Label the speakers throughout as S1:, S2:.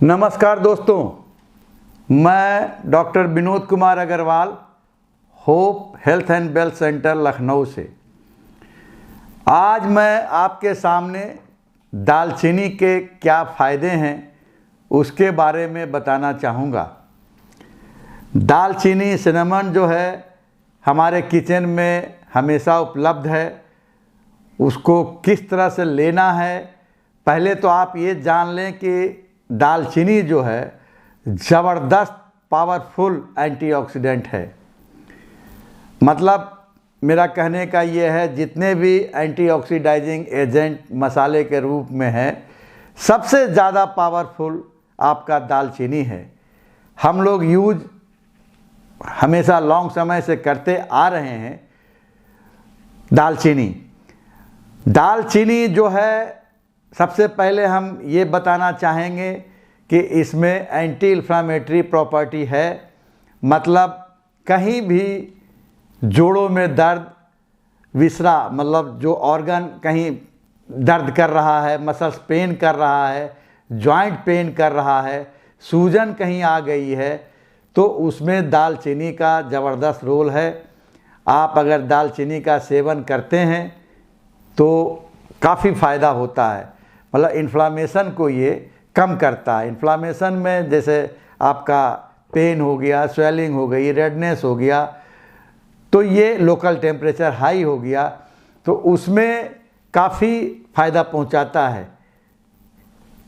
S1: नमस्कार दोस्तों, मैं doctor Vinod Kumar Agarwal, Hope Health and Wealth Centre Lucknow से। आज मैं आपके सामने दालचीनी के क्या फ़ायदे हैं उसके बारे में बताना चाहूँगा। दालचीनी सिनेमन जो है हमारे किचन में हमेशा उपलब्ध है। उसको किस तरह से लेना है, पहले तो आप ये जान लें कि दालचीनी जो है ज़बरदस्त पावरफुल एंटीऑक्सीडेंट है। मतलब मेरा कहने का ये है, जितने भी एंटीऑक्सीडाइजिंग एजेंट मसाले के रूप में हैं, सबसे ज़्यादा पावरफुल आपका दालचीनी है। हम लोग यूज हमेशा लॉन्ग समय से करते आ रहे हैं। दालचीनी जो है, सबसे पहले हम ये बताना चाहेंगे कि इसमें एंटी इन्फ्लामेटरी प्रॉपर्टी है। मतलब कहीं भी जोड़ों में दर्द, विसरा मतलब जो ऑर्गन कहीं दर्द कर रहा है, मसल्स पेन कर रहा है, जॉइंट पेन कर रहा है, सूजन कहीं आ गई है, तो उसमें दालचीनी का ज़बरदस्त रोल है। आप अगर दालचीनी का सेवन करते हैं तो काफ़ी फ़ायदा होता है। मतलब इन्फ्लामेशन को ये कम करता है। इन्फ्लामेशन में जैसे आपका पेन हो गया, स्वेलिंग हो गई, रेडनेस हो गया, तो ये लोकल टेम्परेचर हाई हो गया, तो उसमें काफ़ी फ़ायदा पहुंचाता है।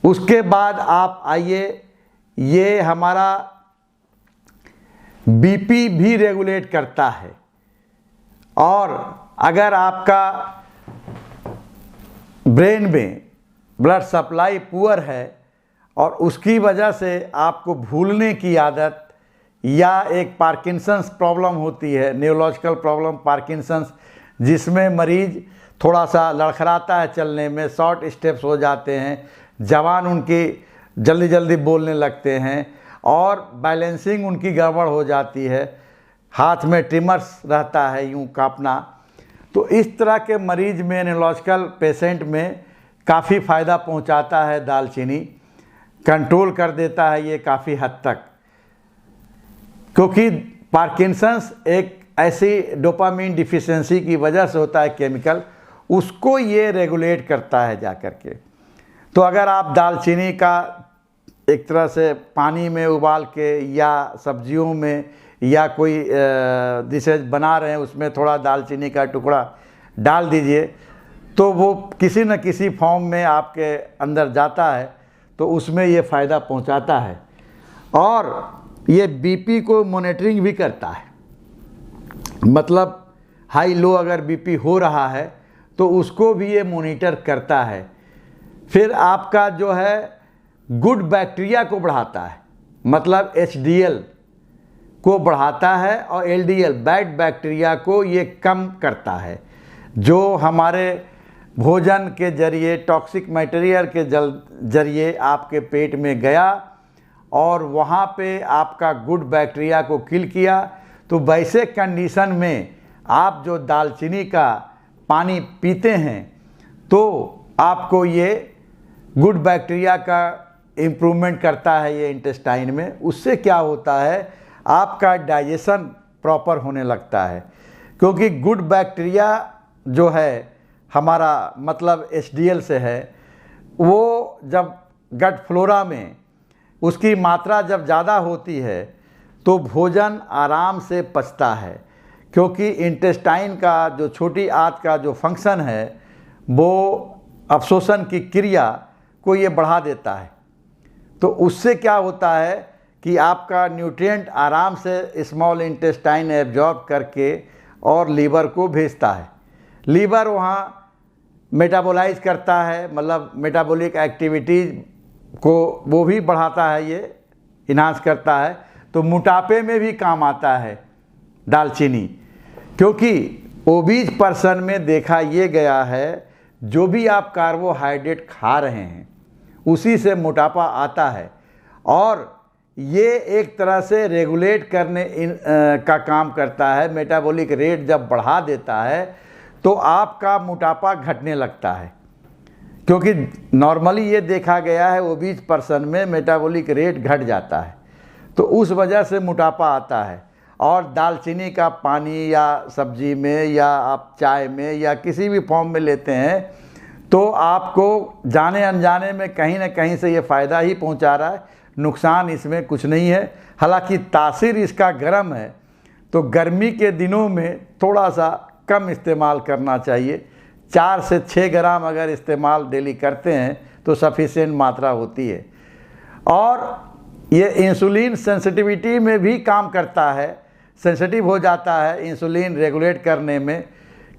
S1: उसके बाद आप आइए, ये हमारा बीपी भी रेगुलेट करता है। और अगर आपका ब्रेन में ब्लड सप्लाई पुअर है और उसकी वजह से आपको भूलने की आदत या एक पार्किंसंस प्रॉब्लम होती है, न्यूरोलॉजिकल प्रॉब्लम पार्किंसंस, जिसमें मरीज थोड़ा सा लड़खड़ाता है चलने में, शॉर्ट स्टेप्स हो जाते हैं, जबान उनकी जल्दी जल्दी बोलने लगते हैं और बैलेंसिंग उनकी गड़बड़ हो जाती है, हाथ में ट्रिमर्स रहता है, यूँ कांपना। तो इस तरह के मरीज में, न्यूरोलॉजिकल पेशेंट में काफ़ी फ़ायदा पहुंचाता है दालचीनी, कंट्रोल कर देता है ये काफ़ी हद तक। क्योंकि पार्किंसंस एक ऐसी डोपामिन डिफिशिएंसी की वजह से होता है केमिकल, उसको ये रेगुलेट करता है जा कर के। तो अगर आप दालचीनी का एक तरह से पानी में उबाल के या सब्जियों में या कोई डिशेज बना रहे हैं, उसमें थोड़ा दालचीनी का टुकड़ा डाल दीजिए, तो वो किसी न किसी फॉर्म में आपके अंदर जाता है, तो उसमें ये फ़ायदा पहुंचाता है। और ये बीपी को मॉनिटरिंग भी करता है। मतलब हाई लो अगर बीपी हो रहा है तो उसको भी ये मॉनिटर करता है। फिर आपका जो है गुड बैक्टीरिया को बढ़ाता है, मतलब HDL को बढ़ाता है, और LDL बैड बैक्टीरिया को ये कम करता है, जो हमारे भोजन के जरिए, टॉक्सिक मटेरियल के जरिए आपके पेट में गया और वहाँ पे आपका गुड बैक्टीरिया को किल किया। तो वैसे कंडीशन में आप जो दालचीनी का पानी पीते हैं तो आपको ये गुड बैक्टीरिया का इम्प्रूवमेंट करता है ये इंटेस्टाइन में। उससे क्या होता है, आपका डाइजेशन प्रॉपर होने लगता है। क्योंकि गुड बैक्टीरिया जो है हमारा, मतलब HDL से है, वो जब गट फ्लोरा में उसकी मात्रा जब ज़्यादा होती है तो भोजन आराम से पचता है। क्योंकि इंटेस्टाइन का जो छोटी आंत का जो फंक्शन है, वो अवशोषण की क्रिया को ये बढ़ा देता है। तो उससे क्या होता है कि आपका न्यूट्रिएंट आराम से स्मॉल इंटेस्टाइन एब्जॉर्ब करके और लीवर को भेजता है। लीवर वहाँ मेटाबोलाइज करता है, मतलब मेटाबॉलिक एक्टिविटीज़ को वो भी बढ़ाता है, ये इन्हांस करता है। तो मोटापे में भी काम आता है दालचीनी। क्योंकि ओबीज पर्सन में देखा ये गया है, जो भी आप कार्बोहाइड्रेट खा रहे हैं उसी से मोटापा आता है। और ये एक तरह से रेगुलेट करने का काम करता है। मेटाबॉलिक रेट जब बढ़ा देता है तो आपका मोटापा घटने लगता है। क्योंकि नॉर्मली ये देखा गया है ओबीज पर्सन में मेटाबॉलिक रेट घट जाता है, तो उस वजह से मोटापा आता है। और दालचीनी का पानी या सब्जी में या आप चाय में या किसी भी फॉर्म में लेते हैं तो आपको जाने अनजाने में कहीं ना कहीं से ये फ़ायदा ही पहुंचा रहा है, नुकसान इसमें कुछ नहीं है। हालांकि तासीर इसका गर्म है, तो गर्मी के दिनों में थोड़ा सा कम इस्तेमाल करना चाहिए। 4 से 6 ग्राम अगर इस्तेमाल डेली करते हैं तो सफिशिएंट मात्रा होती है। और ये इंसुलिन सेंसिटिविटी में भी काम करता है, सेंसिटिव हो जाता है इंसुलिन रेगुलेट करने में,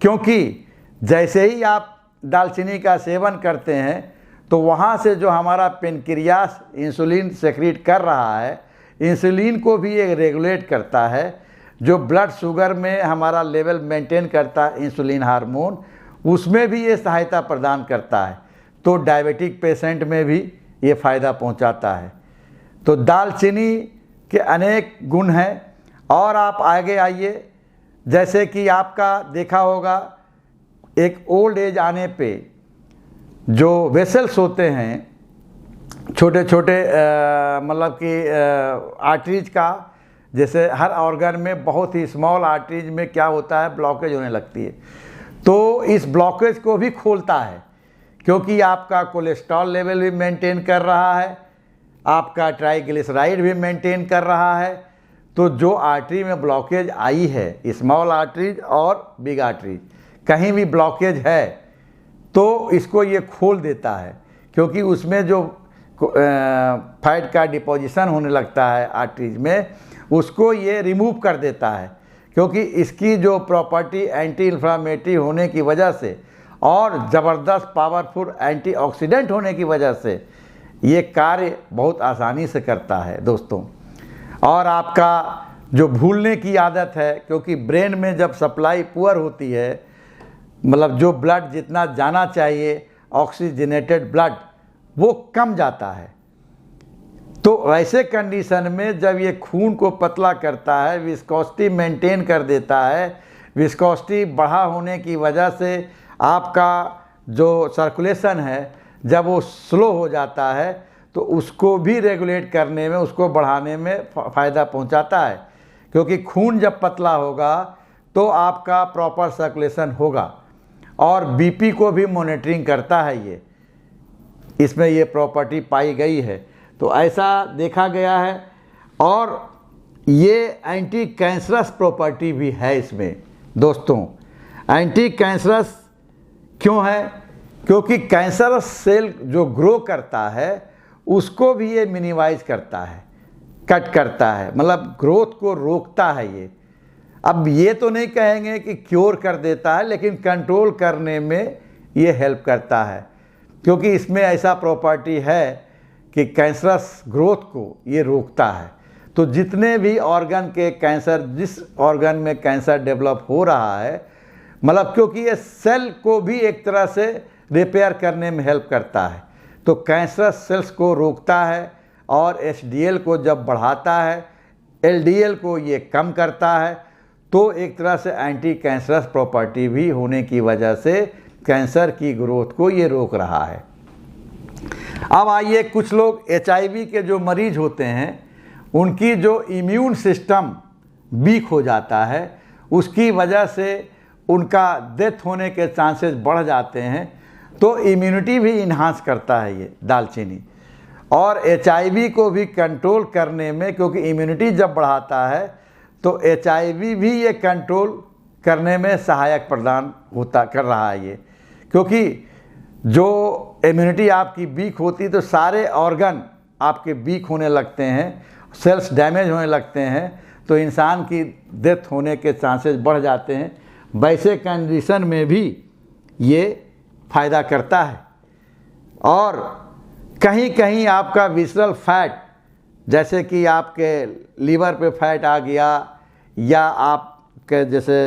S1: क्योंकि जैसे ही आप दालचीनी का सेवन करते हैं तो वहाँ से जो हमारा पेनक्रियास इंसुलिन सेक्रीट कर रहा है, इंसुलिन को भी ये रेगुलेट करता है। जो ब्लड शुगर में हमारा लेवल मेंटेन करता है इंसुलिन हार्मोन, उसमें भी ये सहायता प्रदान करता है। तो डायबिटिक पेशेंट में भी ये फ़ायदा पहुंचाता है। तो दालचीनी के अनेक गुण हैं। और आप आगे आइए, जैसे कि आपका देखा होगा एक ओल्ड एज आने पे जो वेसल्स होते हैं छोटे छोटे, मतलब कि आर्टरीज का, जैसे हर ऑर्गन में बहुत ही स्मॉल आर्टरीज में क्या होता है, ब्लॉकेज होने लगती है। तो इस ब्लॉकेज को भी खोलता है, क्योंकि आपका कोलेस्ट्रॉल लेवल भी मेंटेन कर रहा है, आपका ट्राइग्लिसराइड भी मेंटेन कर रहा है। तो जो आर्टरी में ब्लॉकेज आई है, स्मॉल आर्टरीज और बिग आर्टरीज, कहीं भी ब्लॉकेज है तो इसको ये खोल देता है, क्योंकि उसमें जो फैट का डिपोजिशन होने लगता है आर्टरीज में, उसको ये रिमूव कर देता है। क्योंकि इसकी जो प्रॉपर्टी एंटी इन्फ्लामेटरी होने की वजह से और ज़बरदस्त पावरफुल एंटीऑक्सीडेंट होने की वजह से ये कार्य बहुत आसानी से करता है दोस्तों। और आपका जो भूलने की आदत है, क्योंकि ब्रेन में जब सप्लाई पुअर होती है, मतलब जो ब्लड जितना जाना चाहिए ऑक्सीजनेटेड ब्लड, वो कम जाता है। तो ऐसे कंडीशन में जब ये खून को पतला करता है, विस्कोसिटी मेंटेन कर देता है, विस्कोसिटी बढ़ा होने की वजह से आपका जो सर्कुलेशन है जब वो स्लो हो जाता है तो उसको भी रेगुलेट करने में, उसको बढ़ाने में फ़ायदा पहुंचाता है। क्योंकि खून जब पतला होगा तो आपका प्रॉपर सर्कुलेशन होगा। और बीपी को भी मॉनिटरिंग करता है ये, इसमें ये प्रॉपर्टी पाई गई है। तो ऐसा देखा गया है। और ये एंटी कैंसरस प्रॉपर्टी भी है इसमें दोस्तों। एंटी कैंसरस क्यों है? क्योंकि कैंसरस सेल जो ग्रो करता है उसको भी ये मिनिमाइज करता है, कट करता है, मतलब ग्रोथ को रोकता है ये। अब ये तो नहीं कहेंगे कि क्योर कर देता है, लेकिन कंट्रोल करने में ये हेल्प करता है, क्योंकि इसमें ऐसा प्रॉपर्टी है कि कैंसरस ग्रोथ को ये रोकता है। तो जितने भी ऑर्गन के कैंसर, जिस ऑर्गन में कैंसर डेवलप हो रहा है, मतलब क्योंकि ये सेल को भी एक तरह से रिपेयर करने में हेल्प करता है, तो कैंसरस सेल्स को रोकता है। और एचडीएल को जब बढ़ाता है, एलडीएल को ये कम करता है। तो एक तरह से एंटी कैंसरस प्रॉपर्टी भी होने की वजह से कैंसर की ग्रोथ को ये रोक रहा है। अब आइए, कुछ लोग एचआईवी के जो मरीज होते हैं उनकी जो इम्यून सिस्टम वीक हो जाता है, उसकी वजह से उनका डेथ होने के चांसेस बढ़ जाते हैं। तो इम्यूनिटी भी इन्हांस करता है ये दालचीनी। और एचआईवी को भी कंट्रोल करने में, क्योंकि इम्यूनिटी जब बढ़ाता है तो एचआईवी भी ये कंट्रोल करने में सहायक प्रदान कर रहा है ये। क्योंकि जो इम्यूनिटी आपकी वीक होती है तो सारे ऑर्गन आपके वीक होने लगते हैं, सेल्स डैमेज होने लगते हैं, तो इंसान की डेथ होने के चांसेस बढ़ जाते हैं। वैसे कंडीशन में भी ये फ़ायदा करता है। और कहीं कहीं आपका विसरल फैट, जैसे कि आपके लीवर पे फैट आ गया या आपके जैसे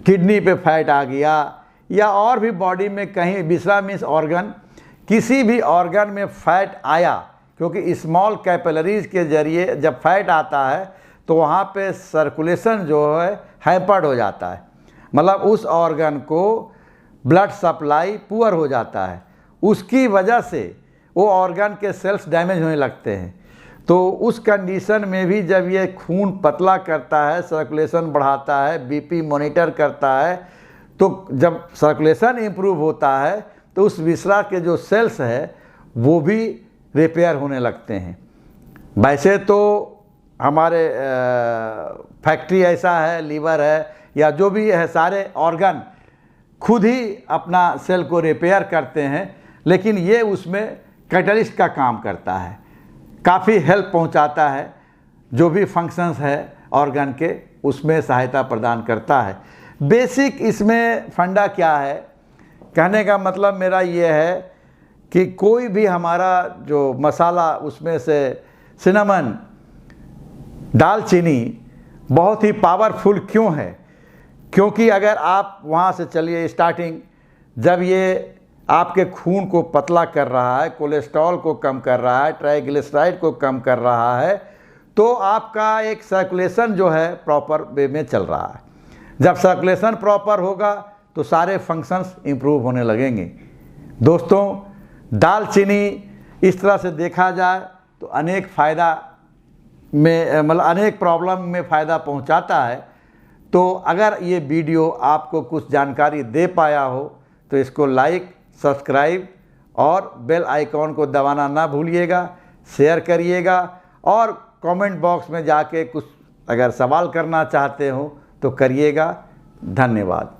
S1: किडनी पे फैट आ गया, या और भी बॉडी में कहीं विसरा मीन्स ऑर्गन, किसी भी ऑर्गन में फैट आया, क्योंकि स्मॉल कैपिलरीज के जरिए जब फैट आता है तो वहाँ पे सर्कुलेशन जो है हैम्पर्ड हो जाता है, मतलब उस ऑर्गन को ब्लड सप्लाई पुअर हो जाता है। उसकी वजह से वो ऑर्गन के सेल्स डैमेज होने लगते हैं। तो उस कंडीशन में भी जब ये खून पतला करता है, सर्कुलेशन बढ़ाता है, बीपी मॉनिटर करता है, तो जब सर्कुलेशन इम्प्रूव होता है तो उस विसरा के जो सेल्स है वो भी रिपेयर होने लगते हैं। वैसे तो हमारे फैक्ट्री ऐसा है, लीवर है या जो भी है, सारे ऑर्गन खुद ही अपना सेल को रिपेयर करते हैं, लेकिन ये उसमें कैटलिस्ट का काम करता है, काफ़ी हेल्प पहुंचाता है, जो भी फंक्शंस है ऑर्गन के उसमें सहायता प्रदान करता है। बेसिक इसमें फंडा क्या है, कहने का मतलब मेरा ये है कि कोई भी हमारा जो मसाला, उसमें से सिनेमन, दालचीनी बहुत ही पावरफुल क्यों है, क्योंकि अगर आप वहाँ से चलिए स्टार्टिंग, जब ये आपके खून को पतला कर रहा है, कोलेस्ट्रॉल को कम कर रहा है, ट्राइग्लिसराइड को कम कर रहा है, तो आपका एक सर्कुलेशन जो है प्रॉपर वे में चल रहा है। जब सर्कुलेशन प्रॉपर होगा तो सारे फंक्शंस इम्प्रूव होने लगेंगे। दोस्तों, दालचीनी इस तरह से देखा जाए तो अनेक फ़ायदा में, मतलब अनेक प्रॉब्लम में फ़ायदा पहुंचाता है। तो अगर ये वीडियो आपको कुछ जानकारी दे पाया हो तो इसको लाइक, सब्सक्राइब और बेल आइकॉन को दबाना ना भूलिएगा, शेयर करिएगा और कमेंट बॉक्स में जाके कुछ अगर सवाल करना चाहते हो तो करिएगा। धन्यवाद।